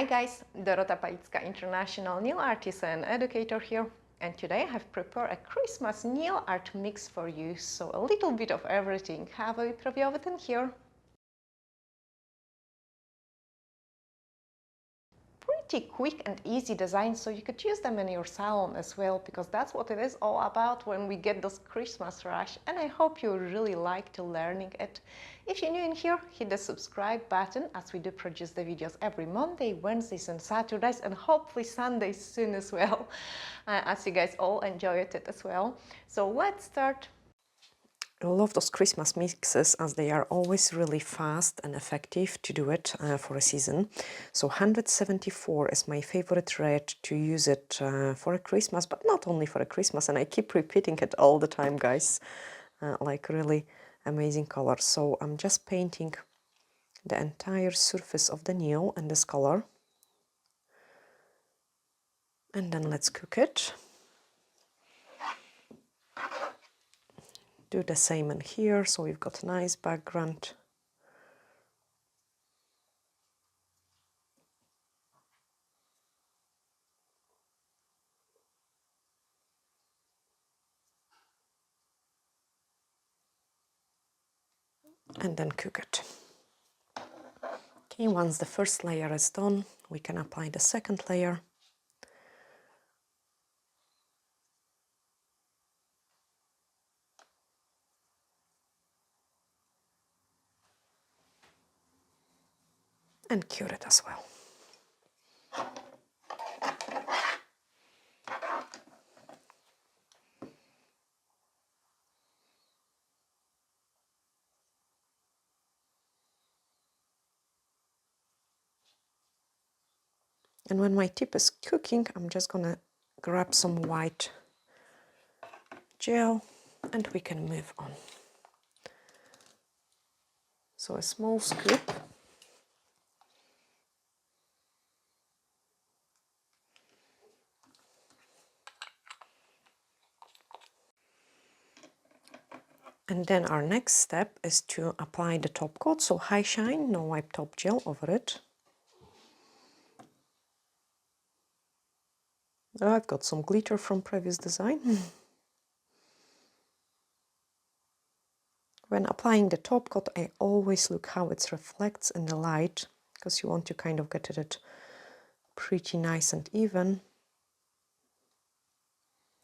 Hi guys, Dorota International nail artist and educator here, and today I have prepared a Christmas nail art mix for you, so a little bit of everything. Have a preview of it in here. Pretty quick and easy design, so you could use them in your salon as well, because that's what it is all about when we get this Christmas rush, and I hope you really like to learning it. If you're new in here, hit the subscribe button, as we do produce the videos every Monday, Wednesdays and Saturdays, and hopefully Sundays soon as well, as you guys all enjoyed it as well. So let's start. I love those Christmas mixes as they are always really fast and effective to do it for a season. So 174 is my favorite red to use it for a Christmas, but not only for a Christmas, and I keep repeating it all the time, guys. Like really amazing color. So I'm just painting the entire surface of the nail in this color. And then let's cook it. Do the same in here, so we've got a nice background. And then cook it. Okay, once the first layer is done, we can apply the second layer. And cure it as well. And when my tip is cooking, I'm just gonna grab some white gel and we can move on. So a small scoop. And then our next step is to apply the top coat, so high shine, no wipe top gel over it. Oh, I've got some glitter from previous design. When applying the top coat, I always look how it reflects in the light, because you want to kind of get it pretty nice and even.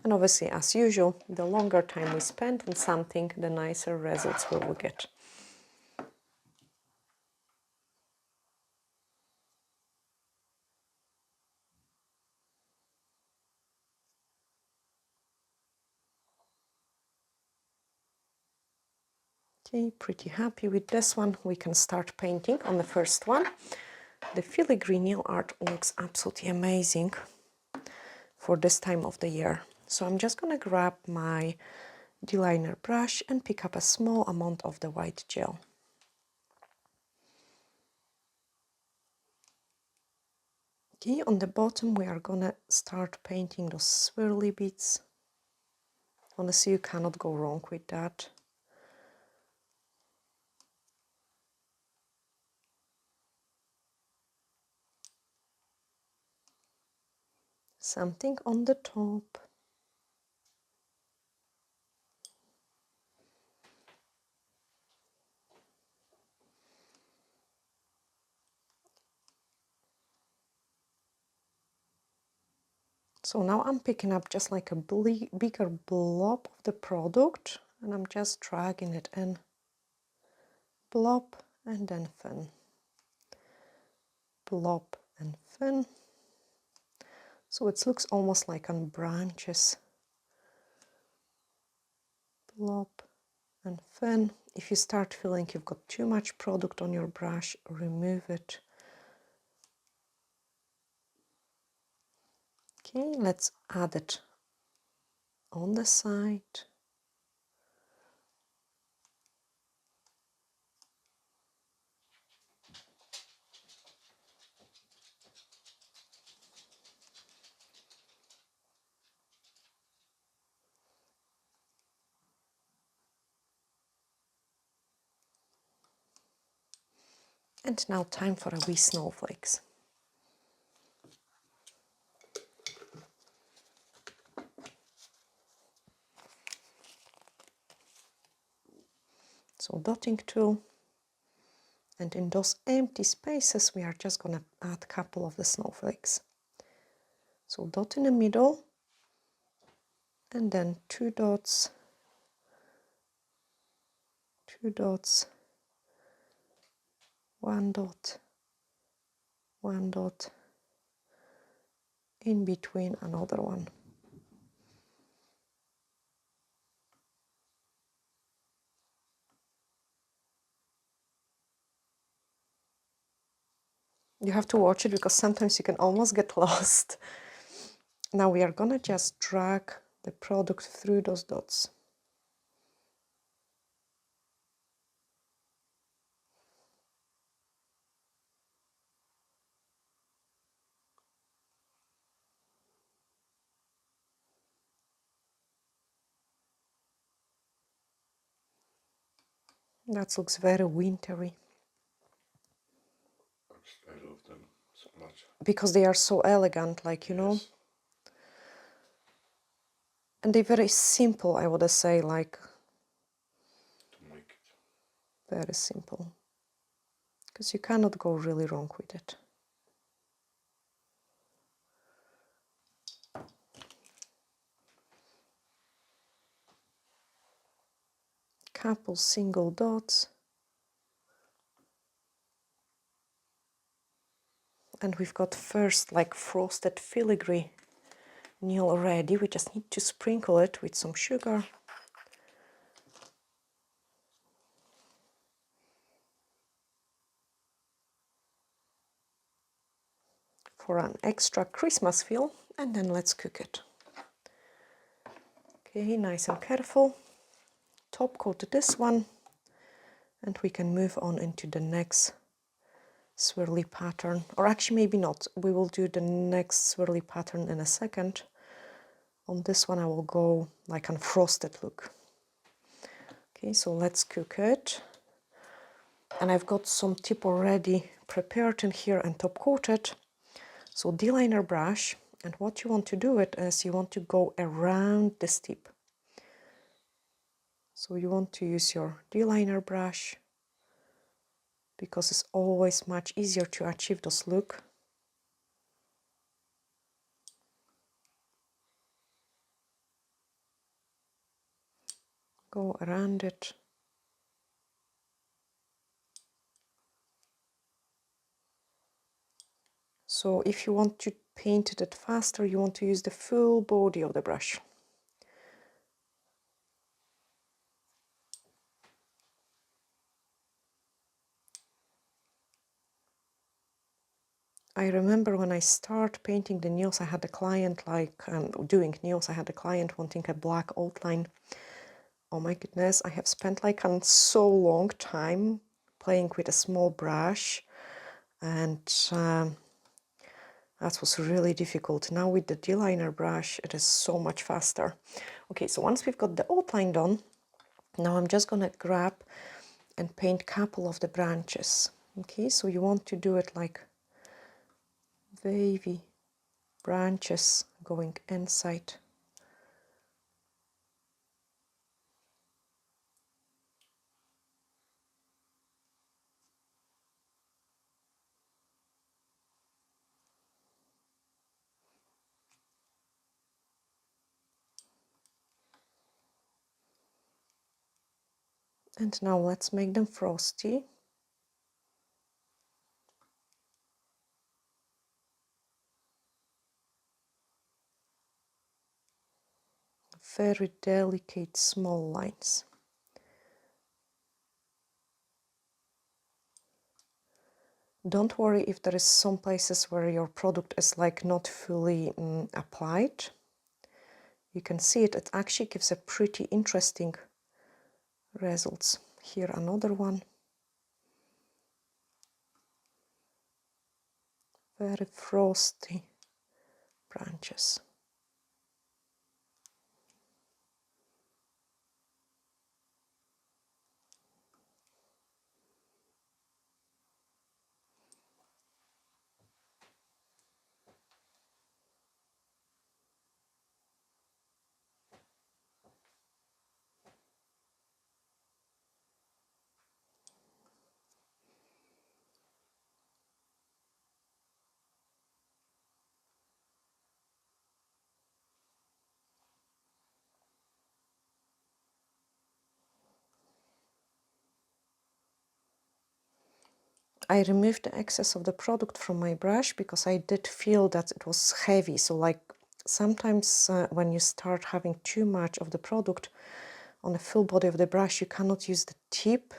And obviously, as usual, the longer time we spend on something, the nicer results we will get. Okay, pretty happy with this one. We can start painting on the first one. The filigree nail art looks absolutely amazing for this time of the year. So I'm just gonna grab my D-liner brush and pick up a small amount of the white gel. Okay, on the bottom we are gonna start painting those swirly bits. Honestly, you cannot go wrong with that. Something on the top. So now I'm picking up just like a bigger blob of the product, and I'm just dragging it in. Blob and then thin. Blob and thin. So it looks almost like on branches. Blob and thin. If you start feeling you've got too much product on your brush, remove it. Okay, let's add it on the side. And now time for a wee snowflakes. So dotting tool, and in those empty spaces we are just going to add a couple of the snowflakes. So dot in the middle, and then 2 dots, 2 dots, 1 dot, 1 dot, in between another one. You have to watch it because sometimes you can almost get lost. Now we are gonna just drag the product through those dots. That looks very wintry. I love them so much. Because they are so elegant, like, you know. And they're very simple, I would say, like. To make it. Very simple. Because you cannot go really wrong with it. Couple single dots. And we've got first like frosted filigree nail ready. We just need to sprinkle it with some sugar. For an extra Christmas feel, and then let's cook it. Okay, nice and careful. Top coat this one, and we can move on into the next swirly pattern, or actually maybe not. We will do the next swirly pattern in a second. On this one I will go like a frosted look. Okay, so let's cook it. And I've got some tip already prepared in here and top coated. So D-liner brush, and what you want to do it is you want to go around this tip. So you want to use your D-liner brush because it's always much easier to achieve this look. Go around it. So if you want to paint it faster, you want to use the full body of the brush. I remember when I started painting the nails, I had a client doing nails, I had a client wanting a black outline. Oh my goodness, I have spent like a so long time playing with a small brush, and that was really difficult. Now with the D-liner brush, it is so much faster. Okay, so once we've got the outline done, now I'm just gonna grab and paint a couple of the branches. Okay, so you want to do it like wavy branches going inside. And now let's make them frosty. Very delicate small lines. Don't worry if there is some places where your product is like not fully applied. You can see it, it actually gives a pretty interesting results. Here another one. Very frosty branches. I removed the excess of the product from my brush because I did feel that it was heavy. So like sometimes when you start having too much of the product on the full body of the brush, you cannot use the tip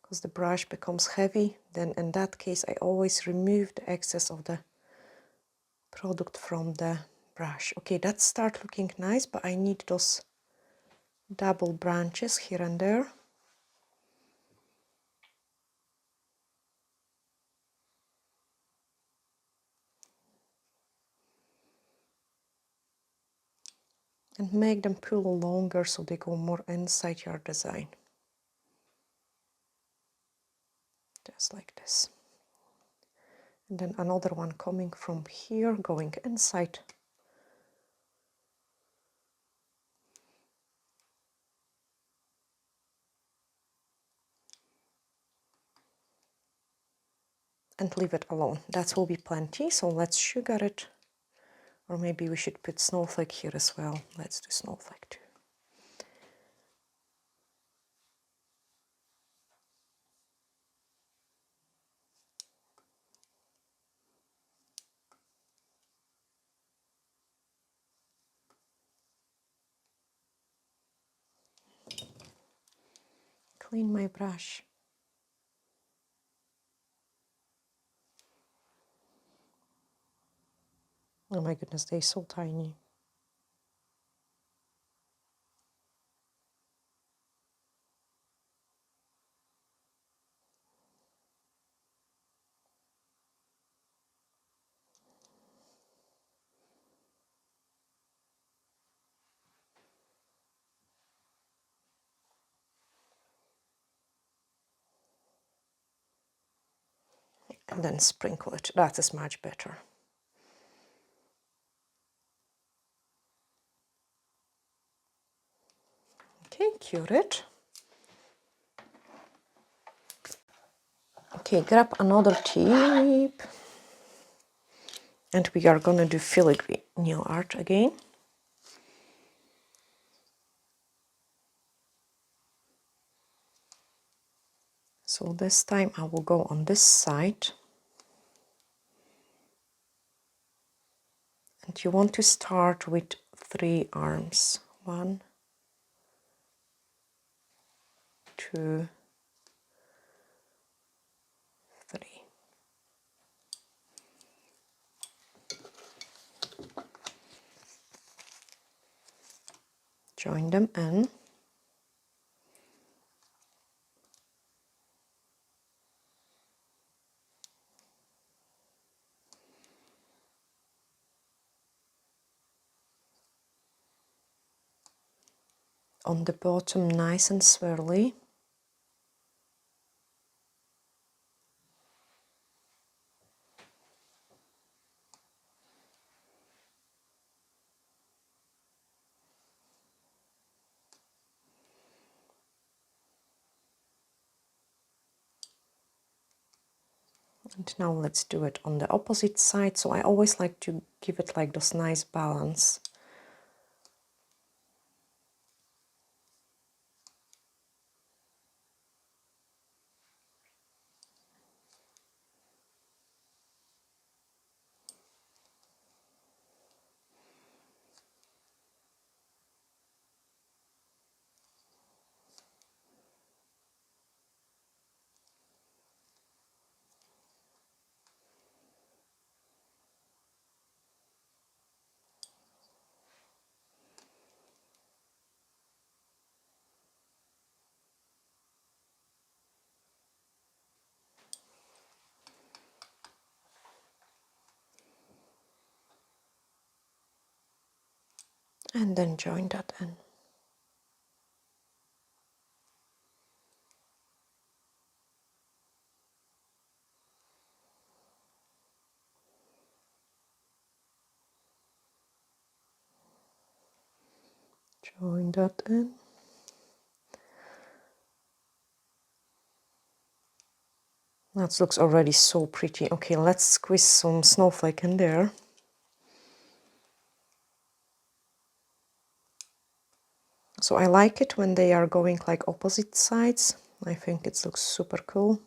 because the brush becomes heavy. Then in that case, I always remove the excess of the product from the brush. Okay, that start looking nice, but I need those double branches here and there. And make them pull longer so they go more inside your design. Just like this. And then another one coming from here, going inside. And leave it alone. That will be plenty, so let's sugar it. Or maybe we should put snowflake here as well. Let's do snowflake too. Clean my brush. Oh my goodness, they're so tiny. And then sprinkle it. That is much better. Okay, cure it. Okay, grab another tip. And we are gonna do filigree nail art again. So this time I will go on this side. And you want to start with 3 arms. 1, 2, 3. Join them in. On the bottom, nice and swirly. And now let's do it on the opposite side. So I always like to give it like this nice balance. And then join that in. Join that in. That looks already so pretty. Okay, let's squeeze some snowflake in there. So I like it when they are going like opposite sides. I think it looks super cool.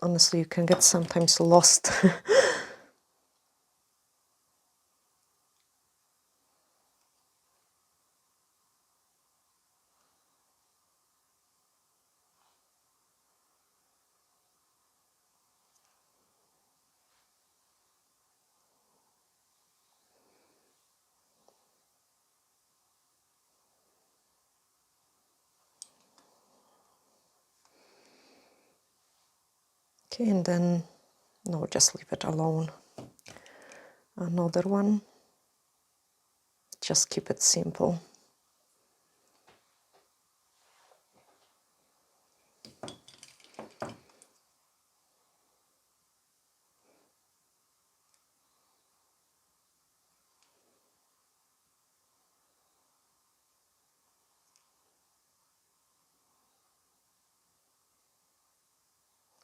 honestly, you can get sometimes lost. Okay, and then, no, just leave it alone. Another one. Just keep it simple.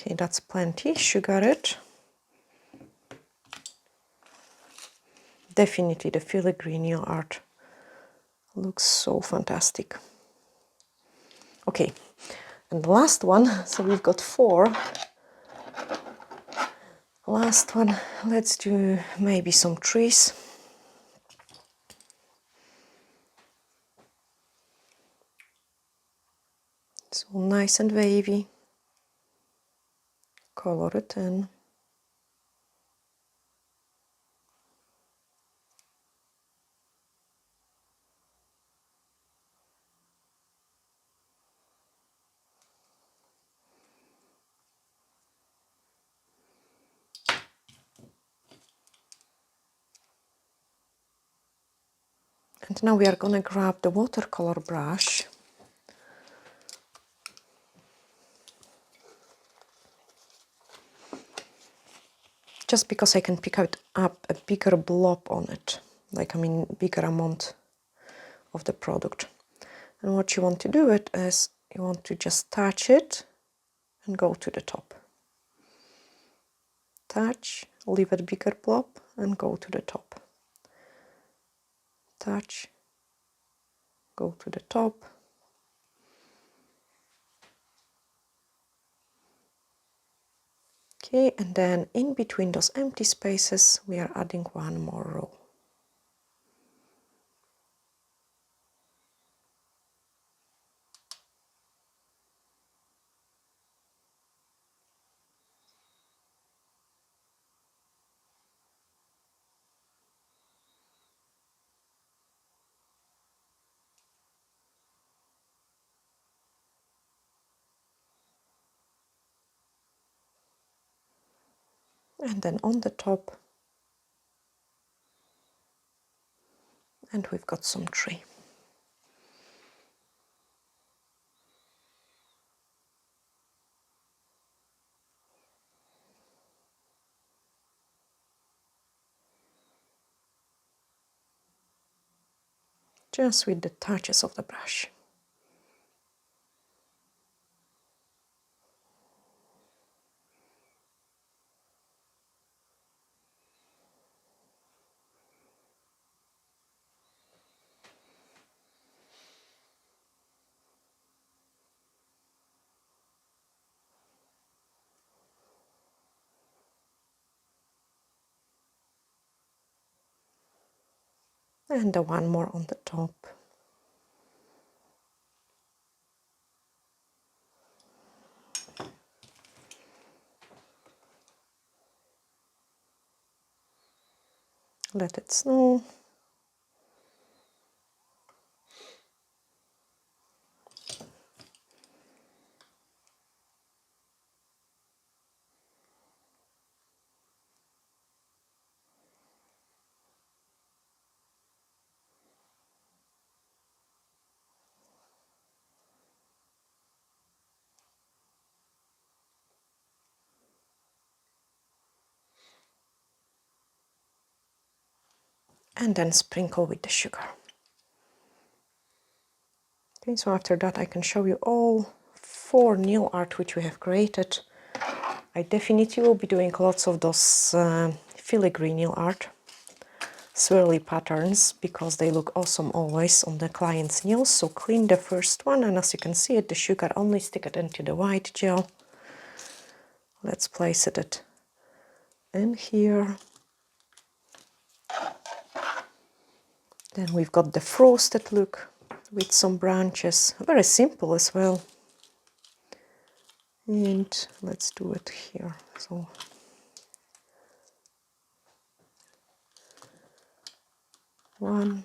Okay, that's plenty. Sugar it. Definitely the filigree nail art looks so fantastic. Okay, and the last one, so we've got 4. Last one, let's do maybe some trees. So nice and wavy. Color it in. And now we are going to grab the watercolor brush. Just because I can pick up a bigger blob on it. Like, I mean, bigger amount of the product. And what you want to do it is, you want to just touch it and go to the top. Touch, leave it bigger blob and go to the top. Touch, go to the top. Okay, and then in between those empty spaces, we are adding one more row. And then on the top, and we've got some tree. Just with the touches of the brush. And the one more on the top. Let it snow. And then sprinkle with the sugar. Okay, so after that I can show you all 4 nail art which we have created. I definitely will be doing lots of those filigree nail art, swirly patterns, because they look awesome always on the client's nails. So clean the first one, and as you can see it, the sugar only stick it into the white gel. Let's place it in here. Then we've got the frosted look with some branches, very simple as well. And let's do it here. So one.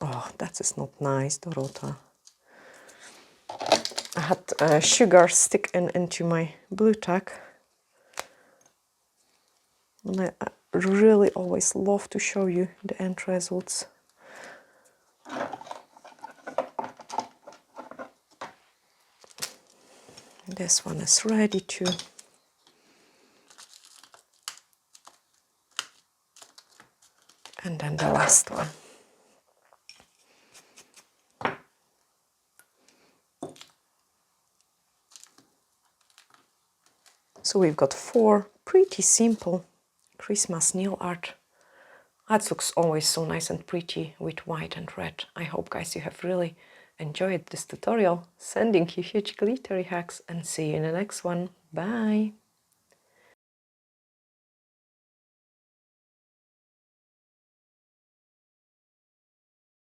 Oh, that is not nice, Dorota. I had sugar stick into my blue tack. And I really always love to show you the end results. This one is ready too. And then the last one. So we've got 4 pretty simple Christmas nail art. That looks always so nice and pretty with white and red. I hope, guys, you have really enjoyed this tutorial. Sending you huge glittery hugs and see you in the next one. Bye!